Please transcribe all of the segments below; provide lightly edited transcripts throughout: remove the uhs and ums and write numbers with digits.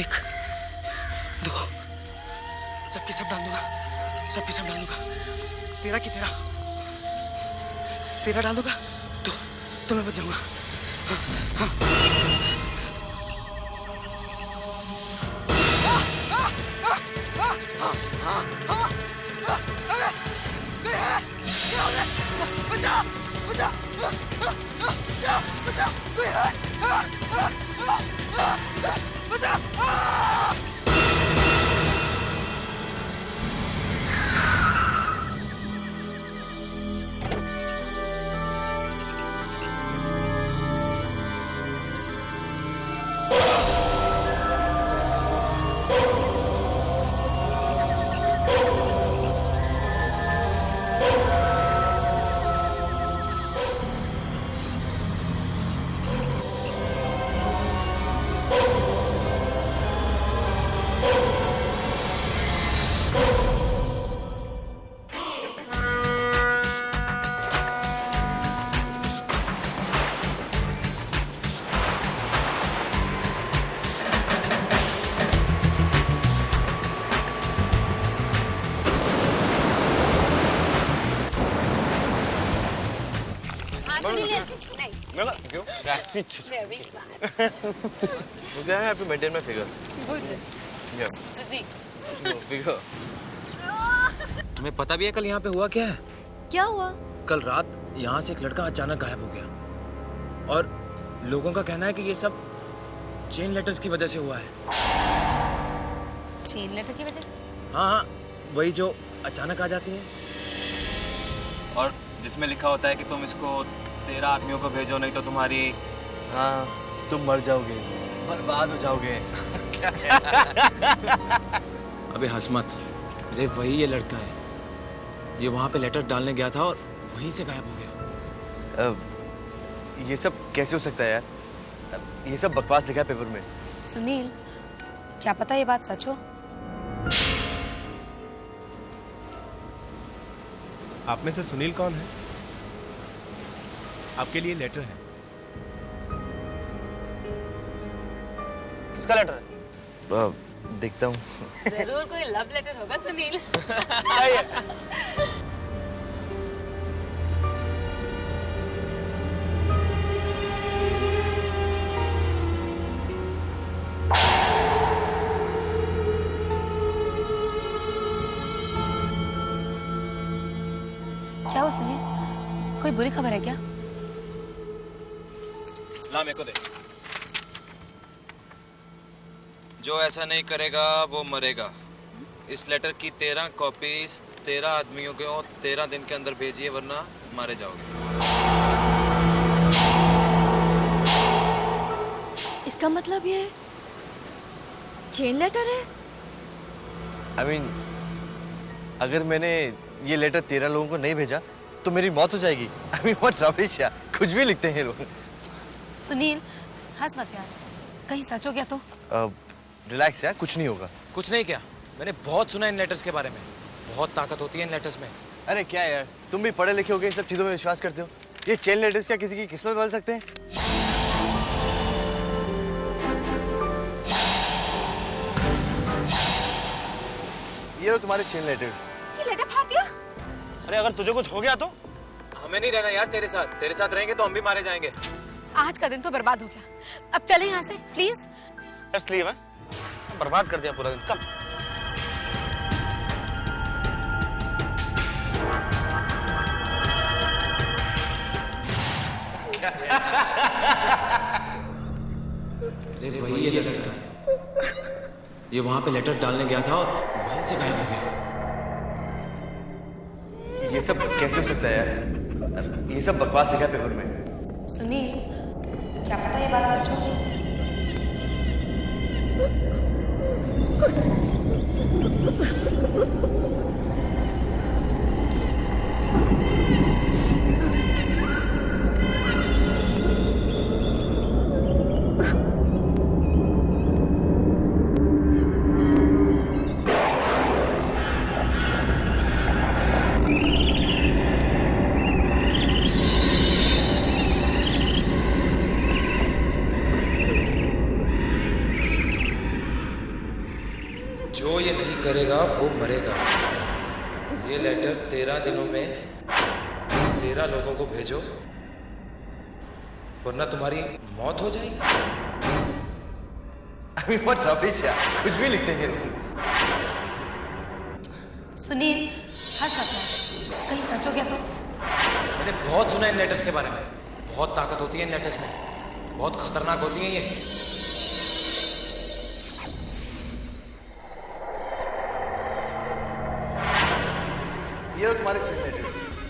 एक, दो, सबके सब डाल दूंगा, सबके सब डाल दूंगा। तेरा की तेरा, तेरा डाल दूंगा तो मैं बच जाऊंगा। बचा, बचा, बचा, कोई है? बचा! क्यों? Very smart. वो क्या है? आपको मेंटेन में figure. Good. Yeah. Physique. Figure. तुम्हें पता भी है कल यहाँ पे हुआ क्या है? क्या हुआ? कल रात यहाँ से एक लड़का अचानक गायब हो गया और लोगों का कहना है कि ये सब चेन लेटर्स की वजह से हुआ है। चेन लेटर की वजह से? हाँ, वही जो अचानक आ जाती है। और जिसमें लिखा होता है कि तुम इसको 13 आदमियों को भेजो, नहीं तो तुम्हारी, हाँ, तुम मर जाओगे, बर्बाद हो जाओगे। अबे हंस मत, अरे वही ये लड़का है। ये वहाँ पे लेटर डालने गया था और वहीं से गायब हो गया। ये सब कैसे हो सकता है यार? ये सब बकवास लिखा है पेपर में। सुनील, क्या पता ये बात सच हो? आप में से सुनील कौन है? आपके लिए लेटर है। किसका लेटर है? देखता हूँ। जरूर कोई लव लेटर होगा सुनील। क्या हुआ सुनील? कोई बुरी खबर है क्या? ला मेरे को दे। जो ऐसा नहीं करेगा वो मरेगा। इस लेटर की 13 कॉपीज 13 आदमियों को 13 दिन के अंदर भेजिए, वरना मारे जाओगे। इसका मतलब ये चेन लेटर है? I mean, अगर मैंने ये लेटर 13 लोगों को नहीं भेजा तो मेरी मौत हो जाएगी। I mean, what rubbish यार, कुछ भी लिखते हैं लोग। सुनील, हंस मत यार, कहीं सच हो गया तो? रिलैक्स यार, कुछ नहीं होगा। कुछ नहीं क्या? मैंने बहुत सुना इन लेटर्स के बारे में। बहुत ताकत होती है इन लेटर्स में। अरे क्या यार, तुम भी पढ़े लिखे होगे, इन सब चीजों में विश्वास करते हो? ये चेन लेटर्स क्या किसी की किस्मत बदल सकते हैं? ये लो तुम्हारे चेन लेटर्स। ये लेटर फाड़ दिया? अरे अगर तुझे कुछ हो गया तो? हमें नहीं रहना यार तेरे साथ। तेरे साथ रहेंगे तो हम भी मारे जाएंगे। आज का दिन तो बर्बाद हो गया। अब चले यहाँ से प्लीज। जस्ट लीव है। बर्बाद कर दिया पूरा दिन। कम। अरे वही ये लड़का है। ये वहाँ पे लेटर डालने गया था और वहीं से गायब हो गया। ये सब कैसे हो सकता है यार? ये सब बकवास लिखा है पेपर में। सुनील, क्या पता ये बात सच हो? जो ये नहीं करेगा वो मरेगा। ये लेटर 13 दिनों में 13 लोगों को भेजो, वरना तुम्हारी मौत हो जाएगी। I mean, what rubbish यार, कुछ भी लिखते हैं। सुनील हंस मत यार, कहीं सच हो गया तो? मैंने बहुत सुना इन लेटर्स के बारे में। बहुत ताकत होती है इन लेटर्स में, बहुत खतरनाक होती हैं ये। ये लो तुम्हारे चेन लेटर।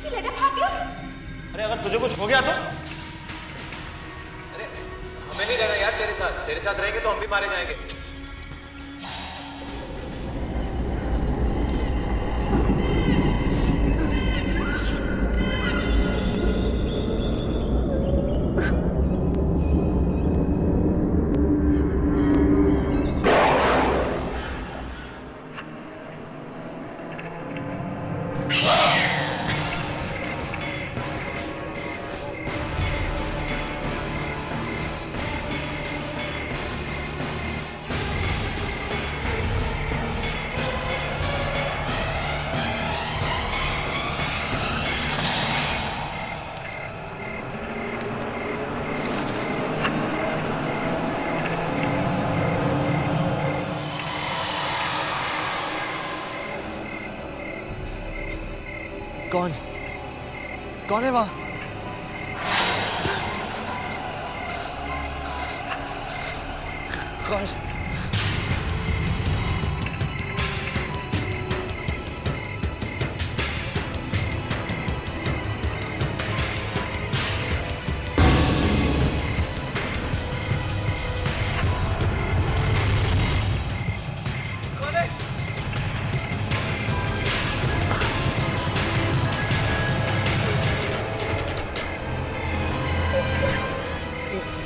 ये लेटर फाड़ दिया? अरे अगर तुझे कुछ हो गया तो? अरे हमें नहीं रहना यार तेरे साथ। तेरे साथ रहेंगे तो हम भी मारे जाएंगे। कौन? कौन है वहां? कौन?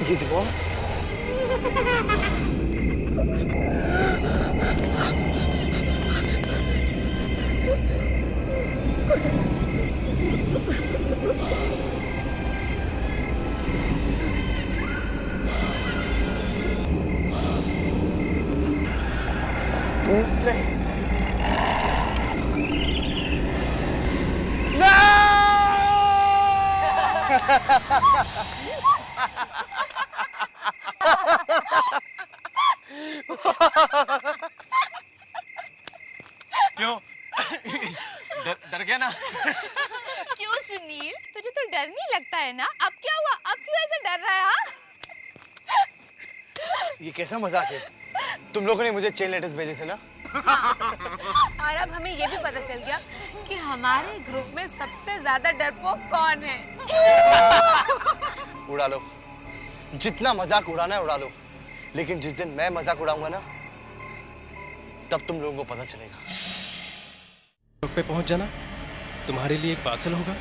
ये दुआ? नहीं। क्यों? डर गया ना? क्यों सुनील, तुझे तो डर नहीं लगता है ना? अब क्या हुआ? अब क्यों ऐसे डर रहा है? हाँ? ये कैसा मजाक है? तुम लोगों ने मुझे चेन लेटर्स भेजे थे ना? और अब हमें ये भी पता चल गया कि हमारे ग्रुप में सबसे ज्यादा डरपोक कौन है। उड़ा लो, जितना मजाक उड़ाना है उड़ा लो, लेकिन जिस दिन मैं मजाक उड़ाऊंगा ना, तब तुम लोगों को पता चलेगा। पे पहुंच जाना, तुम्हारे लिए एक पार्सल होगा।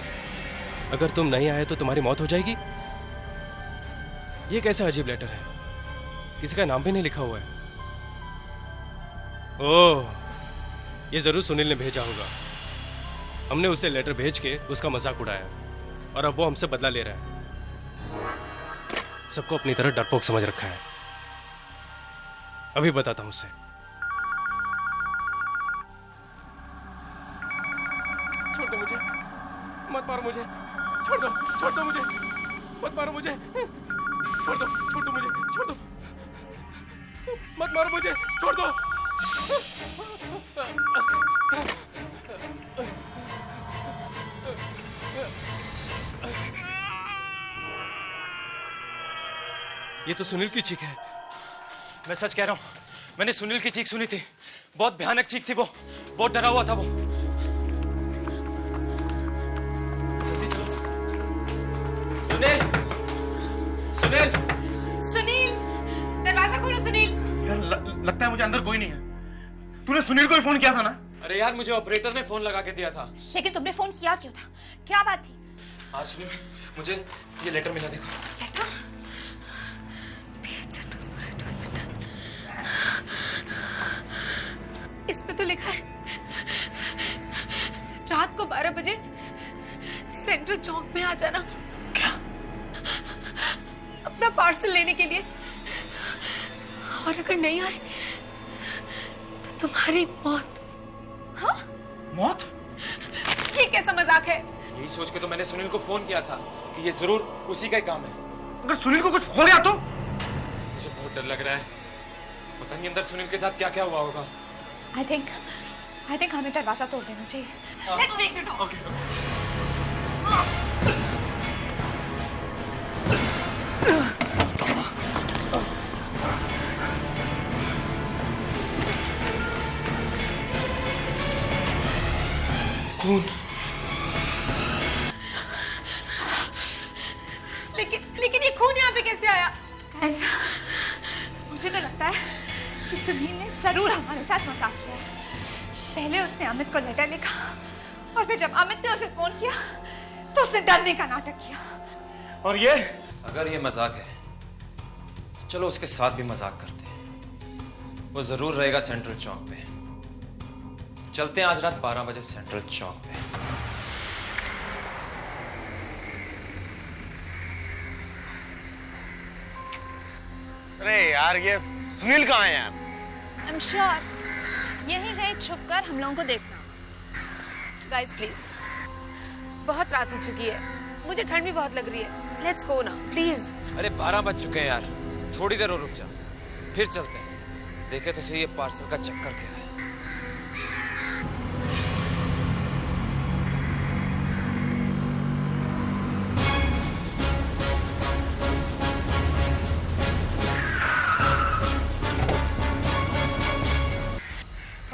अगर तुम नहीं आए तो तुम्हारी मौत हो जाएगी। ये कैसा अजीब लेटर है, किसी का नाम भी नहीं लिखा हुआ है। ओह, ये जरूर सुनील ने भेजा होगा। हमने उसे लेटर भेज के उसका मजाक उड़ाया और अब वो हमसे बदला ले रहा है। सबको अपनी तरह डरपोक समझ रखा है। अभी बताता हूं उसे। छोड़ दो मुझे, मत मारो मुझे, छोड़ दो मुझे, मत मारो मुझे, छोड़ दो मुझे, छोड़ दो, मत मारो मुझे, छोड़ दो। ये तो सुनील की चीख है। मैं सच कह रहा हूँ, मैंने सुनील की चीख सुनी थी। बहुत भयानक चीख थी वो, बहुत डरा हुआ था वो। जल्दी चलो। सुनील, सुनील, सुनील, दरवाजा खोलो सुनील। यार लगता है मुझे अंदर कोई नहीं है। तूने सुनील को ही फोन किया था ना? अरे यार, मुझे ऑपरेटर ने फोन लगा के दिया था। लेकिन तुमने फोन किया क्यों था? क्या बात थी? आज सुबह मुझे ये लेटर मिला, देखो। लेटर? इसमें तो लिखा है रात को 12 बजे सेंट्रल चौक में आ जाना। क्या? अपना पार्सल लेने के लिए। और अगर नहीं आए तो तुम्हारी मौत। मौत? ये कैसा मजाक है? यही सोच के तो मैंने सुनील को फोन किया था कि ये जरूर उसी का ही काम है। अगर सुनील को कुछ हो गया तो? मुझे बहुत डर लग रहा है, पता नहीं अंदर सुनील के साथ क्या क्या हुआ होगा। I think हमें दरवाजा तोड़ देना चाहिए। Let's break the door. खून। लेकिन ये खून यहाँ पे कैसे आया? Guys, मुझे तो लगता है कि सुनील ने जरूर हमारे साथ मजाक किया है। पहले उसने अमित को लेटर लिखा और फिर जब अमित ने उसे फोन किया तो उसने डरने का नाटक किया। और ये? अगर ये मजाक है तो चलो उसके साथ भी मजाक करते हैं। वो जरूर रहेगा सेंट्रल चौक पे। चलते हैं आज रात 12 बजे सेंट्रल चौक पे। अरे यार, ये सुनील कहाँ है यार? I'm sure यहीं कहीं छुपकर हम लोगों को देखना। गाइस प्लीज, बहुत रात हो चुकी है, मुझे ठंड भी बहुत लग रही है। लेट्स गो ना प्लीज। अरे 12 बज चुके हैं यार, थोड़ी देर और रुक जा, फिर चलते हैं। देखे तो सही ये पार्सल का चक्कर क्या है।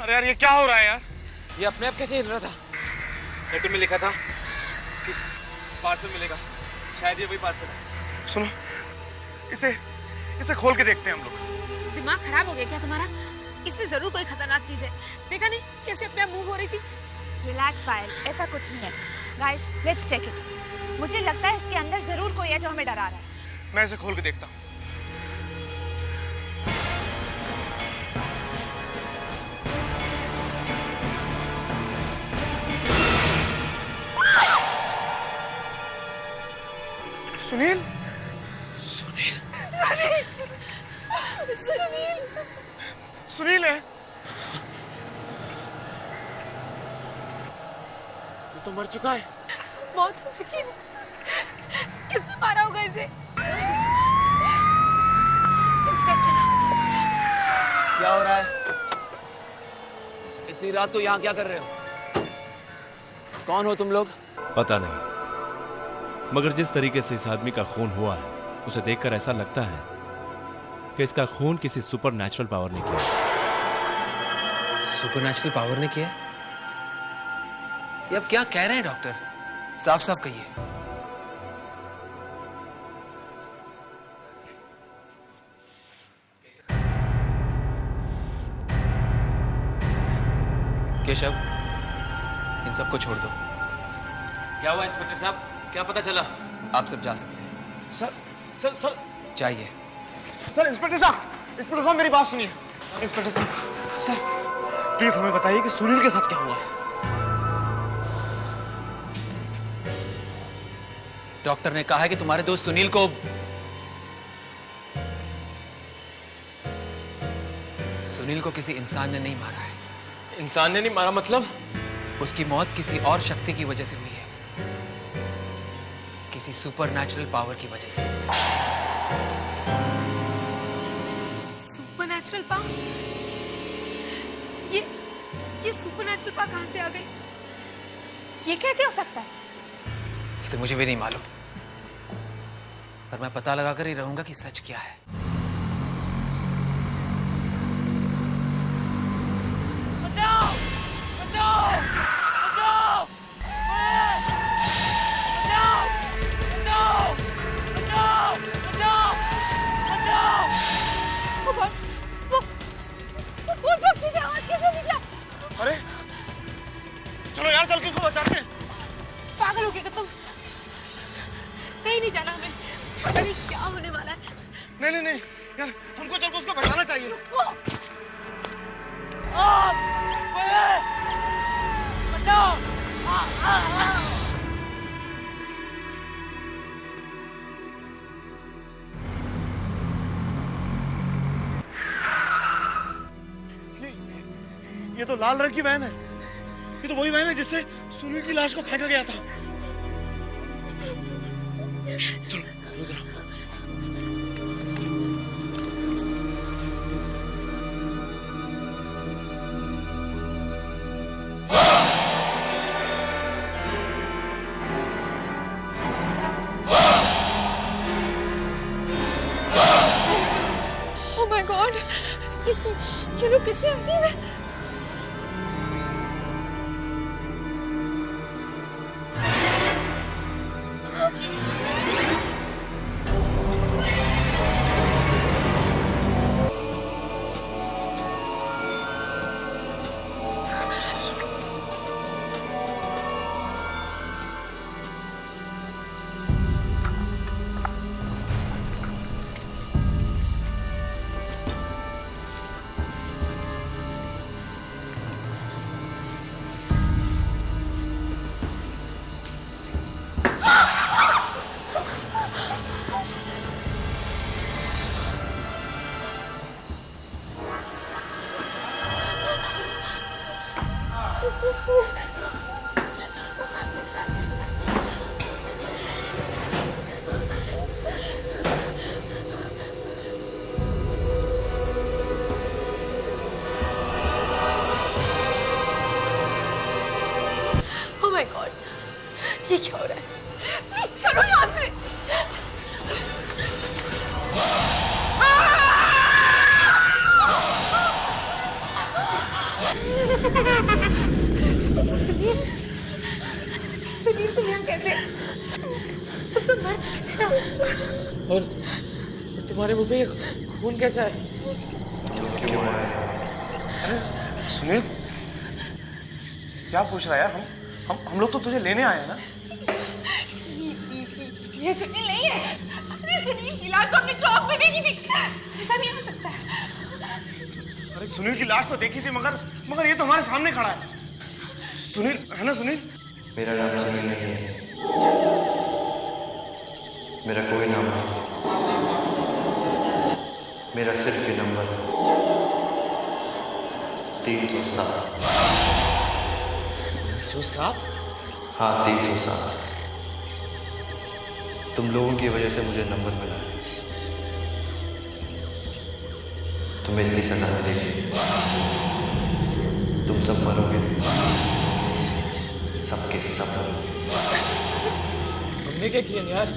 अरे यार, ये क्या हो रहा है यार? ये अपने आप कैसे हिल रहा था? लेटर में लिखा था कि पार्सल मिलेगा, शायद ये वही पार्सल है। सुनो, इसे खोल के देखते हैं हम लोग। दिमाग खराब हो गया क्या तुम्हारा? इसमें जरूर कोई खतरनाक चीज है। देखा नहीं कैसे अपने आप मूव हो रही थी? रिलैक्स पायल, ऐसा कुछ नहीं है। Guys, let's check it. मुझे लगता है इसके अंदर जरूर कोई है जो हमें डरा रहा है। मैं इसे खोल के देखता हूँ। सुनील? सुनील है? वो तो मर चुका है। मौत हो चुकी है। किसने मारा होगा इसे? इंस्पेक्टर साहब। क्या हो रहा है? इतनी रात को यहाँ क्या कर रहे हो? कौन हो तुम लोग? पता नहीं, मगर जिस तरीके से इस आदमी का खून हुआ है उसे देखकर ऐसा लगता है कि इसका खून किसी सुपरनैचुरल पावर ने किया। सुपरनैचुरल पावर ने किया? ये अब क्या कह रहे हैं डॉक्टर? साफ साफ कहिए। केशव, इन सबको छोड़ दो। क्या हुआ इंस्पेक्टर साहब? क्या पता चला? आप सब जा सकते हैं। सर चाहिए। सर, इंस्पेक्टर साहब मेरी बात सुनिए। इंस्पेक्टर साहब, सर प्लीज हमें बताइए कि सुनील के साथ क्या हुआ है। डॉक्टर ने कहा है कि तुम्हारे दोस्त सुनील को किसी इंसान ने नहीं मारा है। इंसान ने नहीं मारा मतलब? उसकी मौत किसी और शक्ति की वजह से हुई है, किसी सुपरनैचुरल पावर की वजह से। Supernatural power? ये सुपरनैचुरल पावर कहाँ से आ गई? ये कैसे हो सकता है? ये तो मुझे भी नहीं मालूम, पर मैं पता लगाकर ही रहूंगा कि सच क्या है। अरे चलो यार, चल के इसको बचाते हैं। पागल हो गए क्या तुम? कहीं नहीं जाना हमें, पता नहीं क्या होने वाला है। नहीं यार, हमको चल के उसको बचाना चाहिए। ये तो लाल रंग की वैन है। ये तो वही वैन है जिससे सुनील की लाश को फेंका गया था। चलो चलो जरा। ओह माय गॉड, ये लोग कितने अजीब हैं। Oh my God, ये क्या हो रहा है? प्लीज चलो यहाँ से। सुनील, सुनील तुम यहाँ कैसे? तुम तो मर चुके थे ना। और तुम्हारे मुंह पे खून कैसा है? सुनील, क्या पूछ रहा है यार? हम लोग तो तुझे लेने आए हैं ना। ये सुनील नहीं है। अरे सुनील की लाश तो हमने चौक में देखी थी। ऐसा नहीं हो सकता है। अरे सुनील की लाश तो देखी थी, मगर ये तो हमारे सामने खड़ा है। सुनील है ना? सुनील, मेरा नाम सुनील नहीं है। मेरा कोई नाम नहीं। मेरा सिर्फ ये नंबर है, 307। 307? हाँ, 307। तुम लोगों की वजह से मुझे नंबर मिला है। तुम्हें इसकी सजा मिलेगी। तुम सब मरोगे, सबके सब मरोगे। हमने क्या किया यार?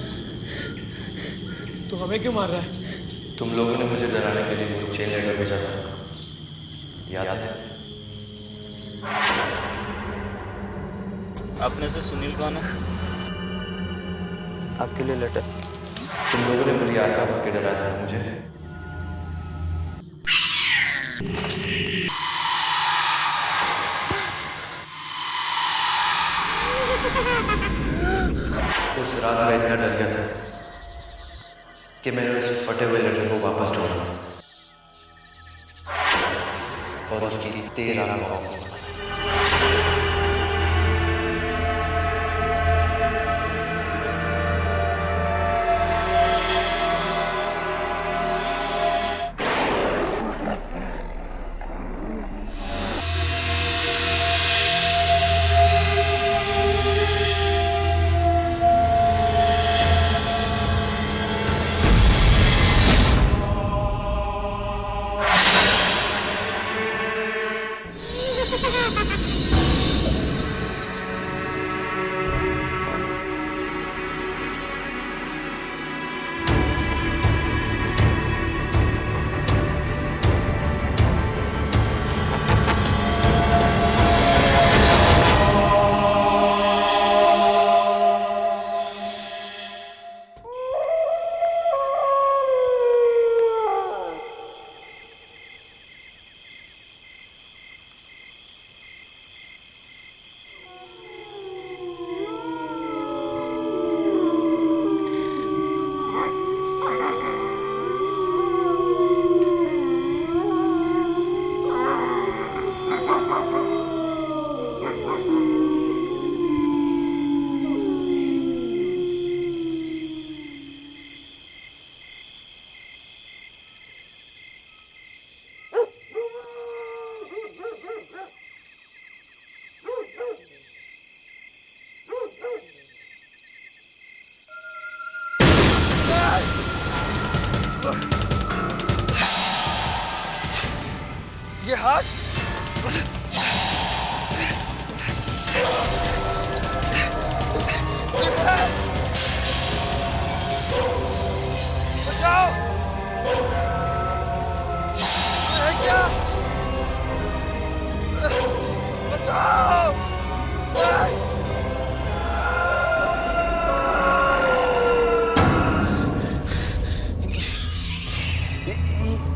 तू हमें क्यों मार रहा है? तुम लोगों ने मुझे डराने के लिए मुझे चेन लेटर भेजा था, याद है? अपने से सुनील कौन है? आपके लिए लेटर। तुम लोगों ने मेरी आत्मा भर के डराया था मुझे। उस रात मैं इतना डर गया था कि मैंने उस फटे हुए लेटर को वापस ढूंढा और उसकी 13 कॉपीज बनाई।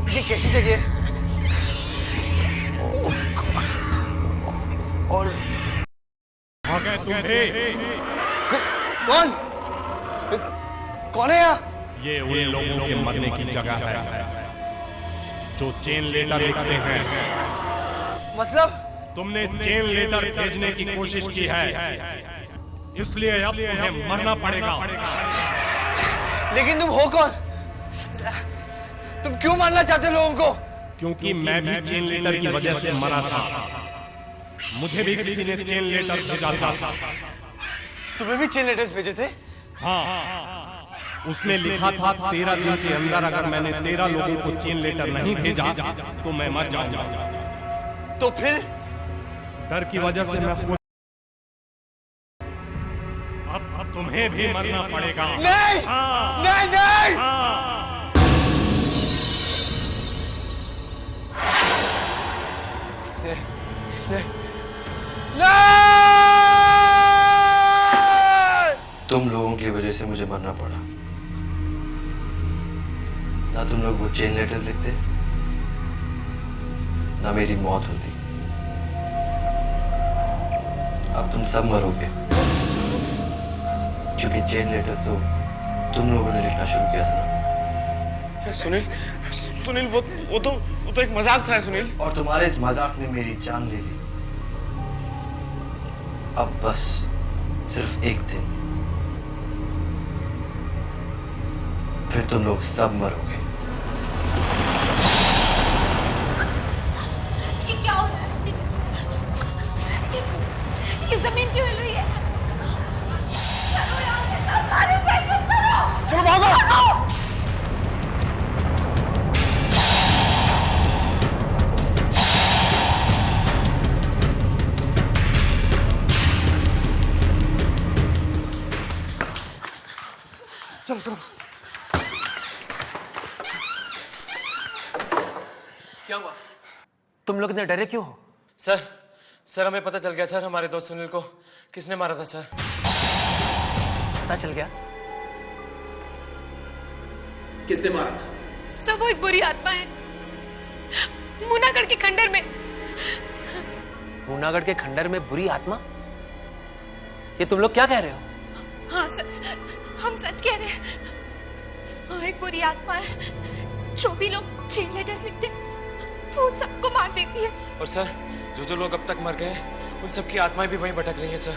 ये कैसी जगह है? और कौन कौन है यहाँ? ये उन लोगों के मरने की जगह है जो चेन लेटर लिखते हैं। मतलब तुमने चेन लेटर भेजने की कोशिश की है, इसलिए अब तुम्हें मरना पड़ेगा। लेकिन तुम हो कौन? तुम क्यों मारना चाहते हो लोगों को? क्योंकि मैं भी चेन लेटर की वजह से मरा था। मुझे भी किसी ने चेन लेटर भेजा था। तुम्हें भी चेन लेटर्स भेजे थे? हाँ, उसमें लिखा था 13 दिन के अंदर अगर मैंने 13 लोगों को चेन लेटर नहीं भेजा तो मैं मर जाऊंगा। तो फिर डर की वजह से मैं खुद अब तुम्हें भी मरना पड़ेगा। नहीं, नहीं, नहीं। तुम लोगों की वजह से मुझे मरना पड़ा। ना तुम लोग वो चेन लेटर्स लिखते, ना मेरी मौत होती। अब तुम सब मरोगे, क्योंकि चेन लेटर्स तो तुम लोगों ने लिखना शुरू किया था ना। सुनील, सुनील वो तो एक मजाक था सुनील। और तुम्हारे इस मजाक ने मेरी जान ले ली। अब बस सिर्फ एक दिन, फिर तुम लोग सब मरोगे। ये क्या हो रहा है? ये जमीन क्यों हिल रही है? चलो यहाँ से, सब मारेंगे, चलो। चलो भागो। चलो चलो। क्या हुआ? तुम लोग इतने डरे क्यों हो? सर हमें पता चल गया सर, हमारे दोस्त सुनील को किसने मारा था सर। पता चल गया? किसने मारा था? सब वो एक बुरी आत्मा है, मुनागढ़ के खंडर में। मुनागढ़ के खंडर में बुरी आत्मा? ये तुम लोग क्या कह रहे हो? हाँ सर, हम सच कह रहे हैं। हाँ, एक बुरी आत्मा है। जो भी लोग चेन लेटर्स लिखते वो उन सबको मार देती है। और सर जो लोग अब तक मर गए उन सबकी आत्माएं भी वहीं भटक रही हैं सर।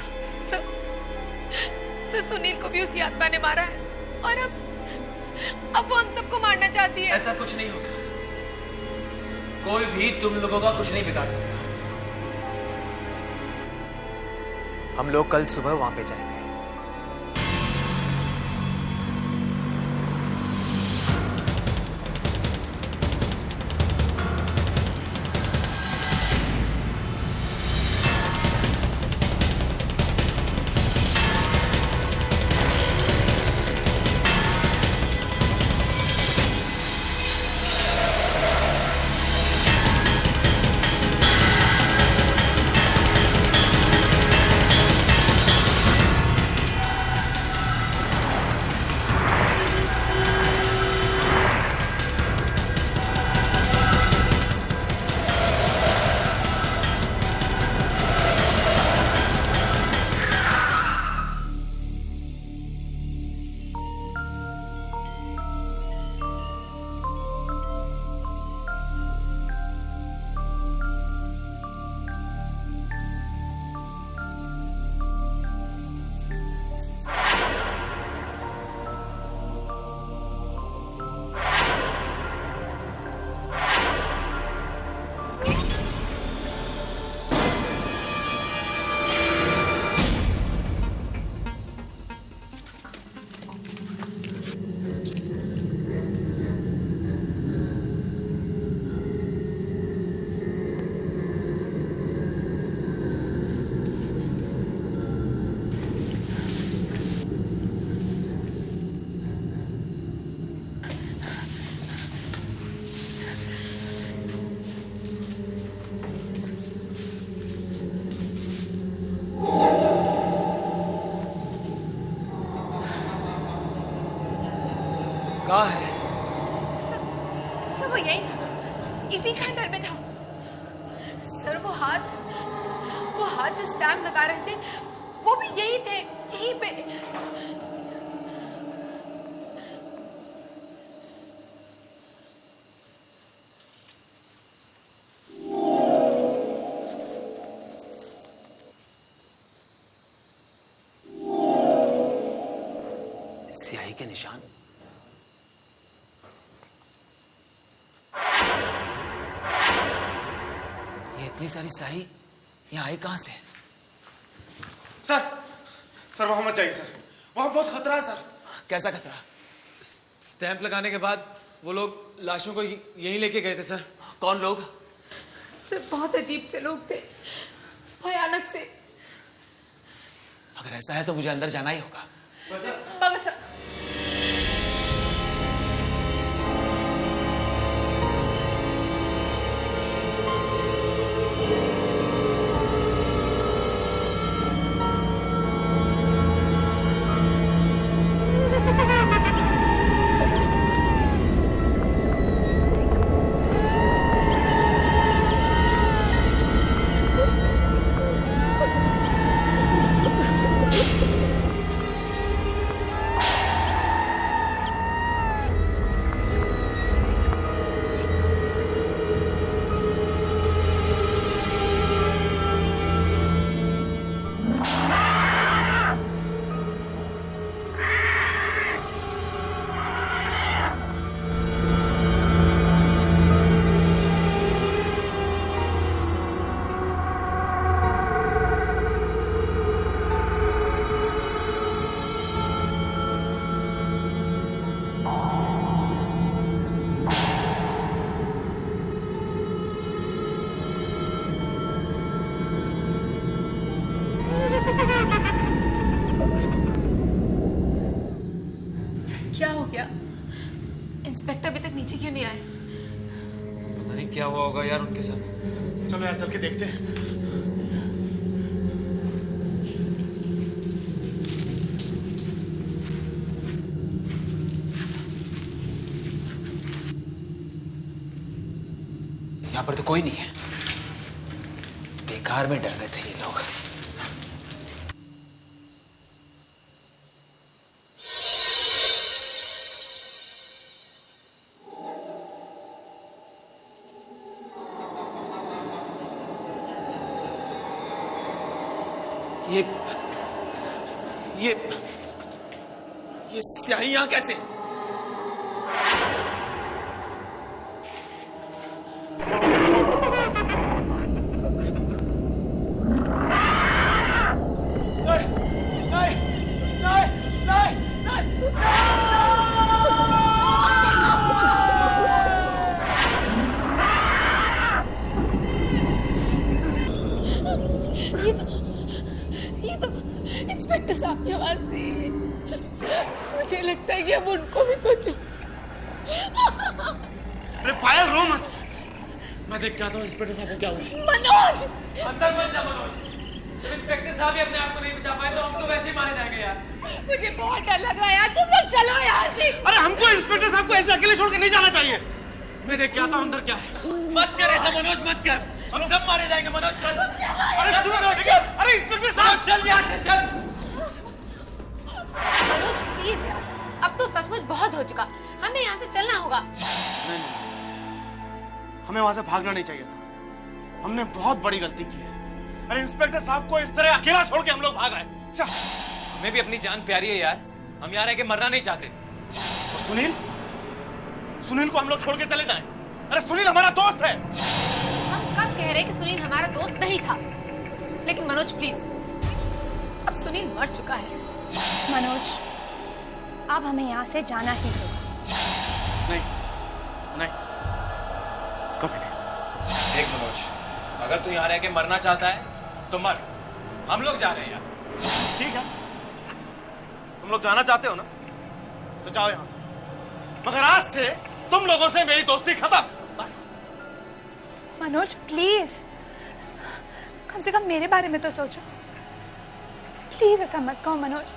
सर सुनील को भी उसी आत्मा ने मारा है और अब वो हम सबको मारना चाहती है। ऐसा कुछ नहीं होगा। कोई भी तुम लोगों का कुछ नहीं बिगाड़ सकता। हम लोग कल सुबह वहां पे जाएंगे। कहाँ है? सर वो यही था, इसी खंडर में था। सर वो हाथ जो स्टैम्प लगा रहे थे वो भी यही थे, यहीं पे। स्याही के निशान। ये इतनी सारी स्याही यहाँ आई कहाँ से? सर वहां मत जाइए सर, वहां बहुत खतरा है सर। कैसा खतरा? स्टैंप लगाने के बाद वो लोग लाशों को यहीं लेके गए थे सर। कौन लोग? सर बहुत अजीब से लोग थे, भयानक से। अगर ऐसा है तो मुझे अंदर जाना ही होगा। बाबा सर, क्या हो गया? इंस्पेक्टर अभी तक नीचे क्यों नहीं आए? पता नहीं क्या हुआ होगा यार उनके साथ। चलो यार चल के देखते हैं। यहाँ पर तो कोई नहीं है। बेकार में डर रहे थे ये लोग। ये स्याही यहाँ कैसे? ये तो इंस्पेक्टर साहब की आवाज थी। मुझे लगता है कि अब उनको भी कुछ। अरे पायल रो मत, मैं देख के आता हूँ इंस्पेक्टर साहब को क्या हुआ। मनोज! अंदर मत जा मनोज। इंस्पेक्टर साहब ही अपने आप को नहीं बचा पाए तो हम तो वैसे ही मारे जाएंगे यार। मुझे बहुत डर लग रहा है यार, तुम लोग चलो यहाँ से। अरे हमको इंस्पेक्टर साहब को ऐसे अकेले छोड़ के नहीं जाना चाहिए। मैं देख के आता हूँ अंदर क्या है। मत कर ऐसा मनोज, मत कर। हम सब मारे जाएंगे मनोज, चल। अरे सुनो, अरे इंस्पेक्टर साहब चल यहाँ से, चल। मनोज प्लीज यार, अब तो सचमुच बहुत हो चुका, हमें यहाँ से चलना होगा। नहीं, हमें वहां से भागना नहीं चाहिए था। हमने बहुत बड़ी गलती की है। अरे इंस्पेक्टर साहब को इस तरह अकेला छोड़ के हम लोग भाग आए। हमें भी अपनी जान प्यारी है यार, हम यहाँ रह के मरना नहीं चाहते। और सुनील को हम लोग छोड़ के चले जाएं। अरे सुनील हमारा दोस्त है। हम कब कह रहे कि सुनील हमारा दोस्त नहीं था? लेकिन मनोज प्लीज, अब सुनील मर चुका है। मनोज, अब हमें यहाँ से जाना ही होगा। नहीं, कभी नहीं। देख मनोज, अगर तू यहाँ रह के मरना चाहता है तो मर, हम लोग जा रहे हैं यार। ठीक है, तुम लोग जाना चाहते हो ना, तो जाओ यहाँ से। मगर आज से तुम लोगों से मेरी दोस्ती खत्म, बस। मनोज प्लीज, कम से कम मेरे बारे में तो सोचो। प्लीज ऐसा मत कहो मनोज,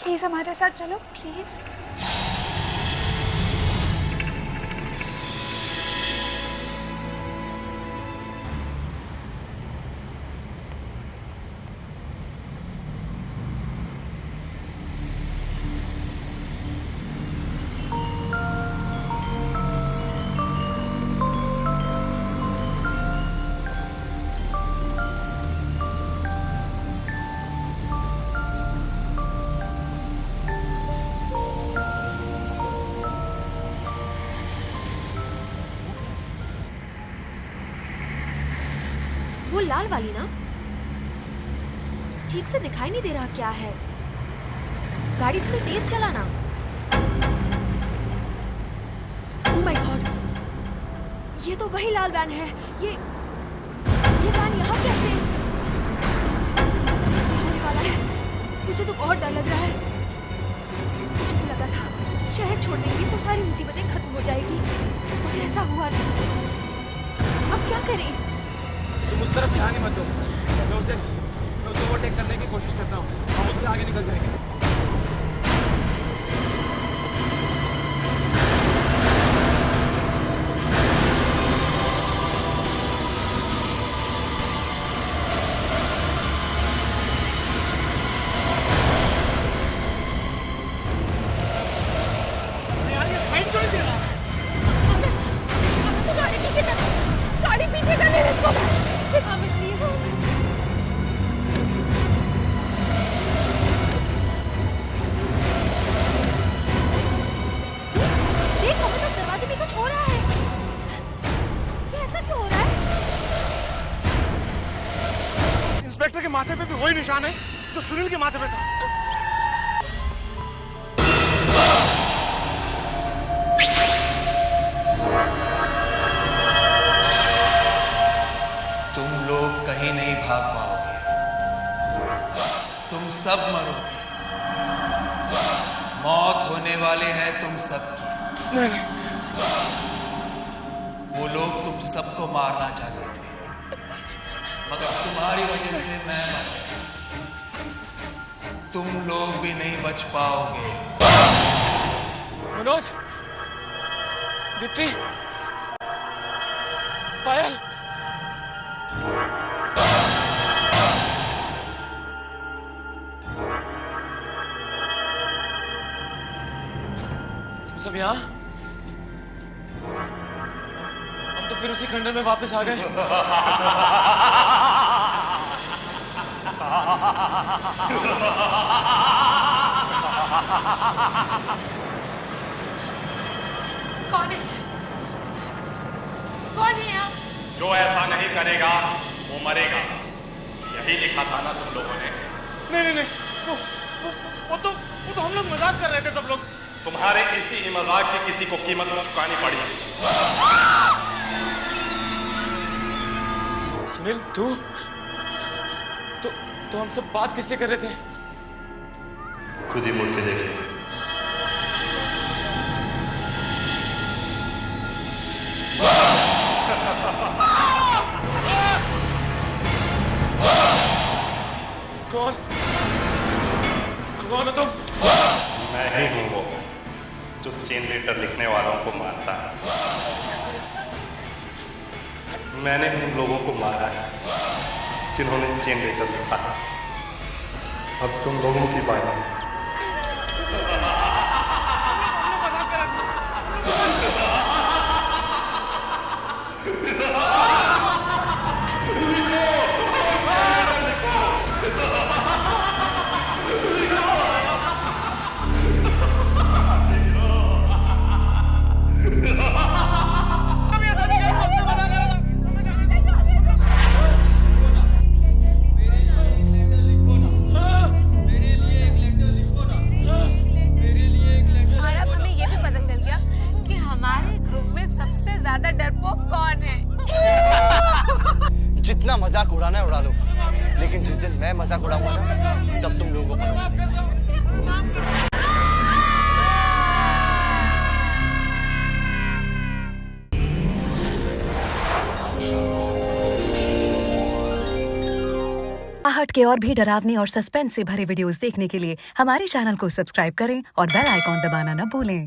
प्लीज हमारे साथ चलो प्लीज। वो लाल वाली ना? ठीक से दिखाई नहीं दे रहा क्या है। गाड़ी थोड़ी तेज चलाना। ओह माय गॉड, ये तो वही लाल वैन है। ये वैन यहाँ कैसे? क्या होने वाला है? मुझे तो बहुत डर लग रहा है। मुझे तो लगा था शहर छोड़ देंगे तो सारी मुसीबतें खत्म हो जाएगी, मगर ऐसा हुआ नहीं। अब क्या करें? तुम उस तरफ ध्यान ही मत दो। मैं उसे ओवरटेक करने की कोशिश करता हूँ। हम उससे आगे निकल जाएंगे। इंस्पेक्टर के माथे पे भी वही निशान है जो सुनील के माथे पे था। तुम लोग कहीं नहीं भाग पाओगे, तुम सब मरोगे। मौत होने वाले हैं तुम सबकी। नहीं। वो लोग तुम सबको मारना चाहते थे, मगर तुम्हारी वजह से मैं मर गया। तुम लोग भी नहीं बच पाओगे। मनोज, दीप्ति, पायल, तुम सब यहाँ? हम तो फिर उसी खंडर में वापस आ गए। कौन है? कौन है यहाँ? जो ऐसा नहीं करेगा वो मरेगा, यही लिखा था ना तुम लोगों ने? नहीं, वो तो हम लोग मजाक कर रहे थे सब लोग। तुम्हारे इसी ही मजाक की किसी को कीमत चुकानी पड़ी। सुनील, तू तो हम सब बात किससे कर रहे थे? खुद ही मुड़ के देख ले। कौन हो तुम? मैं ही हूं वो जो चेन लेटर लिखने वालों को मारता है। मैंने उन लोगों को मारा है जिन्होंने चेन लेटर लिखा है। अब तुम लोगों की बारी है। जितना मजाक उड़ाना है उड़ा लो, लेकिन जिस दिन मैं मजाक उड़ाऊंगा ना, तब तुम लोगों को पता चलेगा। आहट के और भी डरावनी और सस्पेंस से भरे वीडियोस देखने के लिए हमारे चैनल को सब्सक्राइब करें और बेल आइकॉन दबाना न भूलें।